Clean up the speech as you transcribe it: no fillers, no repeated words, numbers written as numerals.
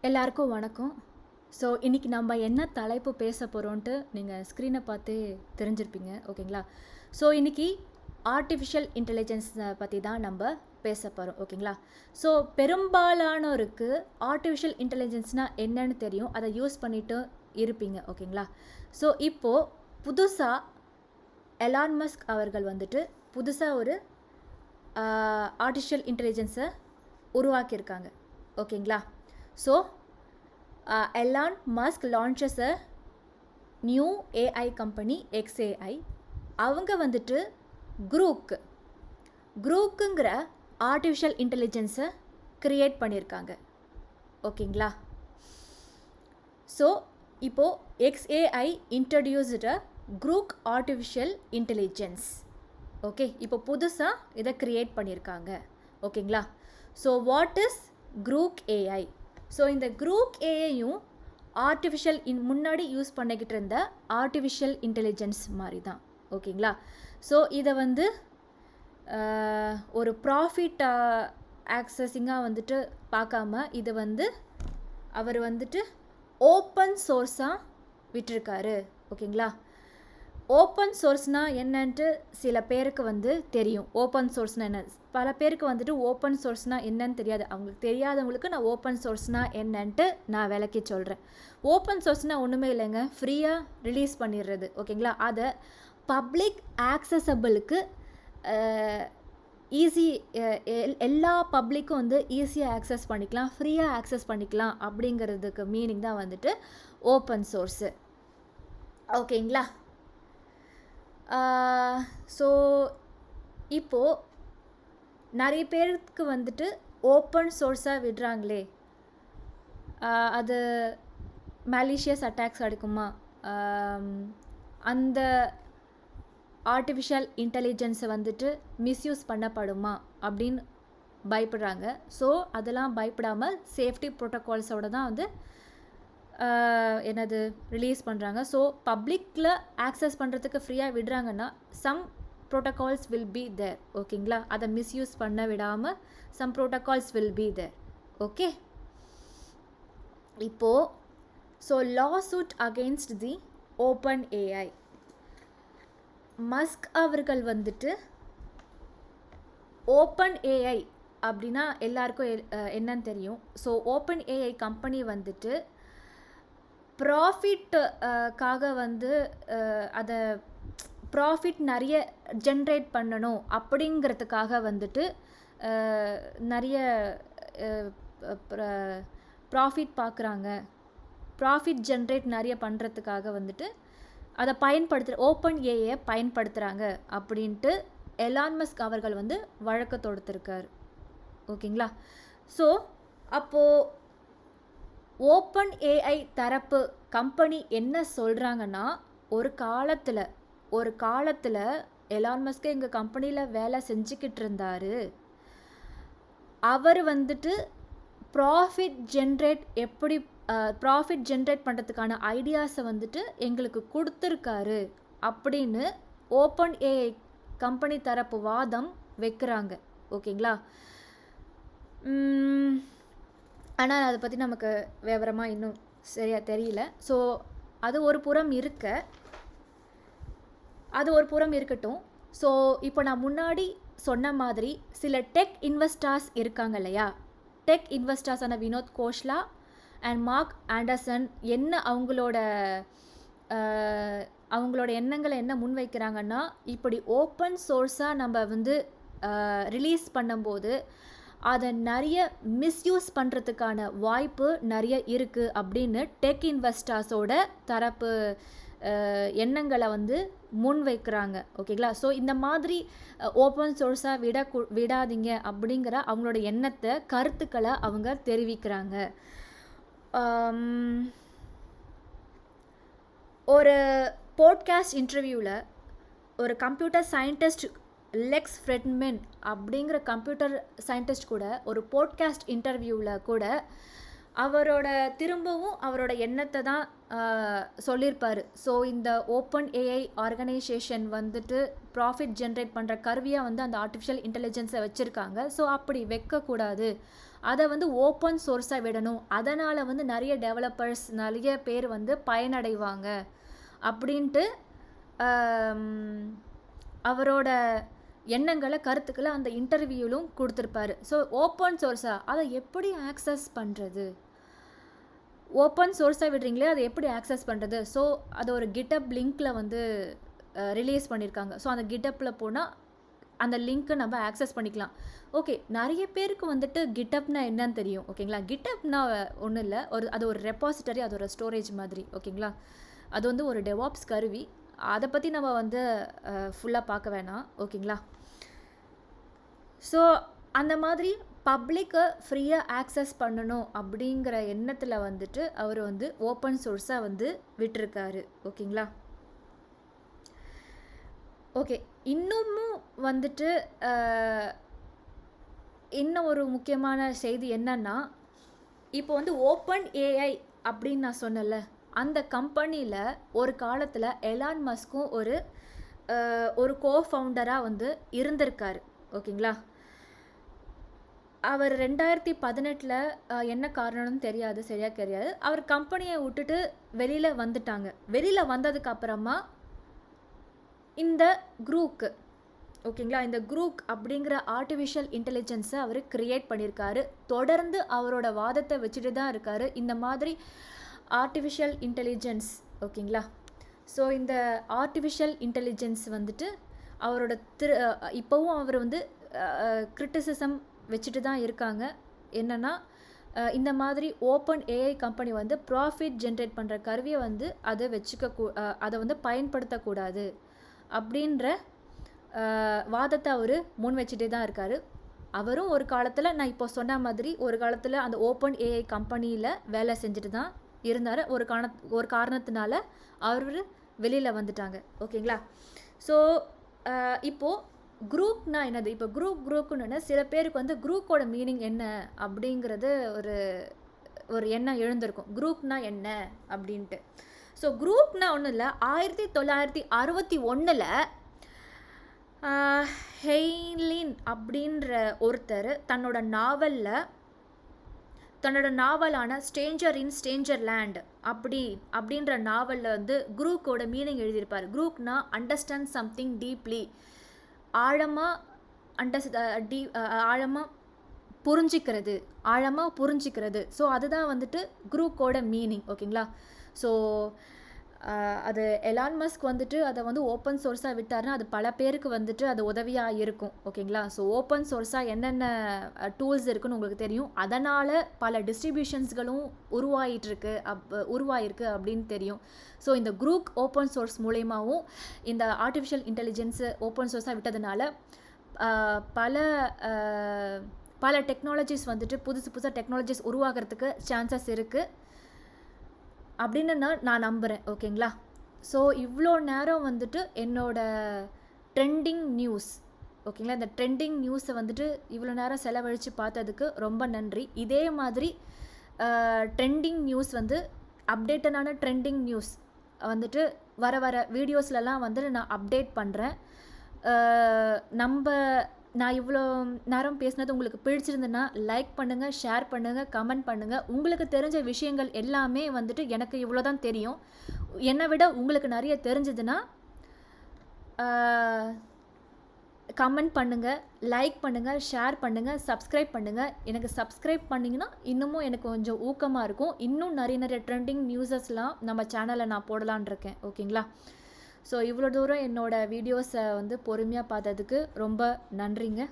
எல்லாருக்கும் வணக்கம். ஸோ இன்றைக்கி நம்ம என்ன தலைப்பு பேச போகிறோன்ட்டு நீங்கள் ஸ்க்ரீனை பார்த்து தெரிஞ்சிருப்பீங்க, ஓகேங்களா? ஸோ இன்றைக்கி ஆர்டிஃபிஷியல் இன்டெலிஜென்ஸை பற்றி தான் நம்ம பேச போகிறோம், ஓகேங்களா? ஸோ பெரும்பாலானோருக்கு ஆர்டிஃபிஷியல் இன்டெலிஜென்ஸ்னால் என்னன்னு தெரியும், அதை யூஸ் பண்ணிட்டு இருப்பீங்க, ஓகேங்களா? ஸோ இப்போது புதுசாக எலான் மஸ்க் அவர்கள் வந்துட்டு புதுசாக ஒரு ஆர்டிஃபிஷியல் இன்டெலிஜென்ஸை உருவாக்கியிருக்காங்க, ஓகேங்களா? So, Elon Musk launches a new AI company, XAI. அவங்க வந்துட்டு குரூக்குங்கிற ஆர்டிஃபிஷியல் இன்டெலிஜென்ஸை க்ரியேட் பண்ணியிருக்காங்க, ஓகேங்களா? ஸோ இப்போது XAI introduced crook artificial intelligence, okay? இப்போ புதுசாக இதை க்ரியேட் பண்ணியிருக்காங்க, ஓகேங்களா? So what is crook AI? So இந்த குரூக் ஏஐயும் ஆர்டிஃபிஷியல் முன்னாடி யூஸ் பண்ணிக்கிட்டு இருந்த ஆர்டிஃபிஷியல் இன்டெலிஜென்ஸ் மாதிரி தான், ஓகேங்களா? ஸோ இதை வந்து ஒரு ப்ராஃபிட் ஆக்சஸிங்காக வந்துட்டு பார்க்காம இதை வந்து அவர் வந்துட்டு ஓப்பன் சோர்ஸாக விட்டிருக்காரு, ஓகேங்களா? ஓப்பன் சோர்ஸ்னால் என்னன்ட்டு சில பேருக்கு வந்து தெரியும். ஓப்பன் சோர்ஸ்னால் என்ன, பல பேருக்கு வந்துட்டு ஓப்பன் சோர்ஸ்னால் என்னன்னு தெரியாது. அவங்களுக்கு தெரியாதவங்களுக்கு நான் ஓப்பன் சோர்ஸ்னால் என்னன்ட்டு நான் விளக்கி சொல்கிறேன். ஓப்பன் சோர்ஸ்னால் ஒன்றுமே இல்லைங்க, ஃப்ரீயாக ரிலீஸ் பண்ணிடுறது, ஓகேங்களா? அதை பப்ளிக் ஆக்சசபிளுக்கு ஈஸி, எல்லா பப்ளிக்கும் வந்து ஈஸியாக ஆக்சஸ் பண்ணிக்கலாம், ஃப்ரீயாக ஆக்சஸ் பண்ணிக்கலாம் அப்படிங்கிறதுக்கு மீனிங் தான் வந்துட்டு ஓப்பன் சோர்ஸு, ஓகேங்களா? ஸோ இப்போது நிறைய பேருக்கு வந்துட்டு ஓப்பன் சோர்ஸாக விடுறாங்களே, அது மேலிஷியஸ் அட்டாக்ஸ் அடிக்குமா, அந்த ஆர்டிஃபிஷியல் இன்டெலிஜென்ஸை வந்துட்டு மிஸ்யூஸ் பண்ணப்படுமா அப்படின்னு பயப்படுறாங்க. ஸோ அதெல்லாம் பயப்படாமல் சேஃப்டி ப்ரோட்டோகால்ஸோடு தான் வந்து என்னது ரிலீஸ் பண்ணுறாங்க. ஸோ பப்ளிக்கில் ஆக்சஸ் பண்ணுறதுக்கு ஃப்ரீயாக விடுறாங்கன்னா some protocols will be there, ஓகேங்களா? அதை மிஸ்யூஸ் பண்ண விடாமல் some protocols will be there, okay? இப்போது so lawsuit against the open AI. Musk அவர்கள் வந்துட்டு ஓப்பன் ஏஐ அப்படின்னா எல்லாருக்கும் என்னன்னு தெரியும். ஸோ ஓப்பன் ஏஐ கம்பெனி வந்துட்டு ப்ராஃபிட்டுக்காக வந்து அதை ப்ராஃபிட் நிறைய ஜென்ரேட் பண்ணணும் அப்படிங்கிறதுக்காக வந்துட்டு நிறைய ப்ராஃபிட் பார்க்குறாங்க. ப்ராஃபிட் ஜென்ரேட் நிறைய பண்ணுறதுக்காக வந்துட்டு அதை ஓப்பன் ஏஐயை பயன்படுத்துகிறாங்க அப்படின்ட்டு எலான் மஸ்க் அவர்கள் வந்து வழக்கு தொடுத்திருக்கார், ஓகேங்களா? ஸோ அப்போது ஓப்பன் ஏஐ தரப்பு கம்பெனி என்ன சொல்கிறாங்கன்னா, ஒரு காலத்தில் எலான் மஸ்க் எங்கள் கம்பெனியில் வேலை செஞ்சுக்கிட்டு இருந்தார். அவர் வந்துட்டு ப்ராஃபிட் ஜென்ரேட் பண்ணுறதுக்கான ஐடியாஸை வந்துட்டு எங்களுக்கு கொடுத்துருக்காரு அப்படின்னு ஓப்பன் ஏஐ கம்பெனி தரப்பு வாதம் வைக்கிறாங்க, ஓகேங்களா? ஆனால் அதை பற்றி நமக்கு விவரமாக இன்னும் சரியாக தெரியல. ஸோ அது ஒரு புறம் இருக்கட்டும். ஸோ இப்போ நான் முன்னாடி சொன்ன மாதிரி சில டெக் இன்வெஸ்டர்ஸ் இருக்காங்க இல்லையா? டெக் இன்வெஸ்டர்ஸான Vinod Khosla and Marc Andreessen என்ன அவங்களோட எண்ணங்களை என்ன முன்வைக்கிறாங்கன்னா, இப்படி ஓப்பன் சோர்ஸாக நம்ம வந்து ரிலீஸ் பண்ணும்போது அதை நிறைய மிஸ்யூஸ் பண்ணுறதுக்கான வாய்ப்பு நிறைய இருக்குது அப்படின்னு டெக் இன்வெஸ்டர்ஸோட தரப்பு எண்ணங்களை வந்து முன்வைக்கிறாங்க, ஓகேங்களா? ஸோ இந்த மாதிரி ஓப்பன் சோர்ஸாக விடாதீங்க அப்படிங்கிற அவங்களோட கருத்துக்களை அவங்க தெரிவிக்கிறாங்க. ஒரு பாட்காஸ்ட் இன்டர்வியூவில் ஒரு கம்ப்யூட்டர் சயின்டிஸ்ட் லெக்ஸ் ஃப்ரெட்மென் அப்படிங்கிற கம்ப்யூட்டர் சயின்டிஸ்ட் கூட ஒரு பாட்காஸ்ட் இன்டர்வியூவில் கூட திரும்பவும் அவரோட எண்ணத்தை தான் சொல்லியிருப்பார். ஸோ இந்த ஓப்பன் ஏஐ ஆர்கனைசேஷன் வந்துட்டு ப்ராஃபிட் ஜென்ரேட் பண்ணுற கருவியாக வந்து அந்த ஆர்டிஃபிஷியல் இன்டெலிஜென்ஸை வச்சுருக்காங்க. ஸோ அப்படி வைக்கக்கூடாது அதை வந்து ஓப்பன் சோர்ஸாக விடணும், அதனால் வந்து நிறைய டெவலப்பர்ஸ் நிறைய பேர் வந்து பயனடைவாங்க அப்படின்ட்டு அவரோட எண்ணங்களை கருத்துக்களை அந்த இன்டர்வியூலும் கொடுத்துருப்பாரு. ஸோ ஓப்பன் சோர்ஸாக அதை எப்படி ஆக்சஸ் பண்ணுறது, ஓப்பன் சோர்ஸாக விடுறீங்களே அதை எப்படி ஆக்சஸ் பண்ணுறது. ஸோ அது ஒரு கிட்டப் லிங்க்கில் வந்து ரிலீஸ் பண்ணியிருக்காங்க. ஸோ அந்த கிட்டப்பில் போனால் அந்த லிங்க்கை நம்ம ஆக்சஸ் பண்ணிக்கலாம். ஓகே, நிறைய பேருக்கு வந்துட்டு கிட்டப்னா என்னன்னு தெரியும். ஓகேங்களா, கிட்டப்னா ஒன்றும் இல்லை, அது ஒரு ரெப்பாசிட்டரி, அது ஒரு ஸ்டோரேஜ் மாதிரி. ஓகேங்களா, அது வந்து ஒரு டெவாப்ஸ் கருவி. அதை பற்றி நம்ம வந்து ஃபுல்லாக பார்க்க வேணாம். ஓகேங்களா, ஸோ அந்த மாதிரி பப்ளிக்கை ஃப்ரீயாக ஆக்சஸ் பண்ணணும் அப்படிங்கிற எண்ணத்தில் வந்துட்டு அவர் வந்து ஓப்பன் சோர்ஸாக வந்து விட்டுருக்காரு. ஓகேங்களா, ஓகே, இன்னமும் வந்துட்டு இன்னும் ஒரு முக்கியமான செய்தி என்னன்னா, இப்போ வந்து ஓப்பன் ஏஐ அப்படின்னு நான் சொன்னல, அந்த கம்பெனியில் ஒரு காலத்தில் எலான் மஸ்க்கும் ஒரு கோஃபவுண்டராக வந்து இருந்திருக்காரு. ஓகேங்களா, அவர் 2018 என்ன காரணம்னு தெரியாது, சரியாக தெரியாது. அவர் கம்பெனியை விட்டுட்டு வெளியில் வந்துட்டாங்க. வெளியில் வந்ததுக்கு அப்புறமா இந்த குரூக்கு, ஓகேங்களா, இந்த குரூக் அப்படிங்கிற ஆர்டிஃபிஷியல் இன்டெலிஜென்ஸை அவர் க்ரியேட் பண்ணியிருக்காரு. தொடர்ந்து அவரோட வாதத்தை வச்சுட்டு தான் இருக்கார். இந்த மாதிரி ஆர்டிஃபிஷியல் இன்டெலிஜென்ஸ், ஓகேங்களா, ஸோ இந்த ஆர்டிஃபிஷியல் இன்டெலிஜென்ஸ் வந்துட்டு அவரோட இப்போவும் அவர் வந்து கிரிட்டிசிசம் வச்சுட்டு தான் இருக்காங்க. என்னென்னா, இந்த மாதிரி ஓப்பன் ஏஐ கம்பெனி வந்து ப்ராஃபிட் ஜென்ரேட் பண்ணுற கருவியை வந்து அதை அதை வந்து பயன்படுத்தக்கூடாது அப்படின்ற வாதத்தை அவர் முன் வச்சுட்டே தான் இருக்கார். அவரும் ஒரு காலத்தில், நான் இப்போ சொன்ன மாதிரி, ஒரு காலத்தில் அந்த ஓப்பன் ஏஐ கம்பெனியில் வேலை செஞ்சுட்டு தான் இருந்தார். ஒரு காரணத்தினால அவர் வெளியில் வந்துட்டாங்க. ஓகேங்களா, ஸோ இப்போது குரூப்னா என்னது, இப்போ குரூப்புன்னு சில பேருக்கு வந்து குரூப்போட மீனிங் என்ன அப்படிங்கிறது ஒரு எண்ணம் எழுந்திருக்கும். குரூப்னா என்ன அப்படின்ட்டு. ஸோ குரூப்னா ஒன்றும் இல்லை, 1961 ஹெய்லின் அப்படின்ற ஒருத்தர் தன்னோட நாவலான ஸ்ட்ரேஞ்சர் இன் ஸ்ட்ரேஞ்சர் லேண்ட் அப்படின்ற நாவலில் வந்து குரூக்கோட மீனிங் எழுதியிருப்பார். குரூப்னா அண்டர்ஸ்டாண்ட் சம்திங் டீப்லி, ஆழமாக புரிஞ்சிக்கிறது. ஸோ அதுதான் வந்துட்டு குரூக்கோட மீனிங். ஓகேங்களா, ஸோ அது எலான் மஸ்க் வந்துட்டு அதை வந்து ஓப்பன் சோர்ஸாக விட்டார்னா அது பல பேருக்கு வந்துட்டு அது உதவியாக இருக்கும். ஓகேங்களா, ஸோ ஓப்பன் சோர்ஸாக என்னென்ன டூல்ஸ் இருக்குன்னு உங்களுக்கு தெரியும். அதனால் பல டிஸ்ட்ரிபியூஷன்ஸ்களும் உருவாயிருக்கு அப்படின்னு தெரியும். ஸோ இந்த குரூப் ஓப்பன் சோர்ஸ் மூலயமாவும் இந்த ஆர்டிஃபிஷியல் இன்டெலிஜென்ஸு ஓப்பன் சோர்ஸாக விட்டதுனால பல டெக்னாலஜிஸ் வந்துட்டு புதுசாக டெக்னாலஜிஸ் உருவாகிறதுக்கு சான்சஸ் இருக்குது அப்படின்னு நான் நம்புகிறேன். ஓகேங்களா, ஸோ இவ்வளோ நேரம் வந்துட்டு என்னோட ட்ரெண்டிங் நியூஸ், ஓகேங்களா, இந்த ட்ரெண்டிங் நியூஸை வந்துட்டு இவ்வளோ நேரம் செலவழித்து பார்த்ததுக்கு ரொம்ப நன்றி. இதே மாதிரி ட்ரெண்டிங் நியூஸ் வந்து அப்டேட்டடான ட்ரெண்டிங் நியூஸ் வந்துட்டு வர வீடியோஸ்லலாம் வந்துட்டு நான் அப்டேட் பண்ணுறேன். நான் இவ்வளோ நேரம் பேசினது உங்களுக்கு பிடிச்சிருந்துன்னா லைக் பண்ணுங்கள், ஷேர் பண்ணுங்கள், கமெண்ட் பண்ணுங்கள். உங்களுக்கு தெரிஞ்ச விஷயங்கள் எல்லாமே வந்துட்டு எனக்கு இவ்வளோ தான் தெரியும். என்னை விட உங்களுக்கு நிறைய தெரிஞ்சதுன்னா கமெண்ட் பண்ணுங்கள், லைக் பண்ணுங்கள், ஷேர் பண்ணுங்கள், சப்ஸ்கிரைப் பண்ணுங்கள். எனக்கு சப்ஸ்கிரைப் பண்ணிங்கன்னா இன்னமும் எனக்கு கொஞ்சம் ஊக்கமாக இருக்கும். இன்னும் நிறைய ட்ரெண்டிங் நியூஸஸ்லாம் நம்ம சேனலில் நான் போடலான் இருக்கேன். ஓகேங்களா, ஸோ இவ்வளோ தூரம் என்னோடய வீடியோஸை வந்து பொறுமையாக பார்த்ததுக்கு ரொம்ப நன்றிங்க.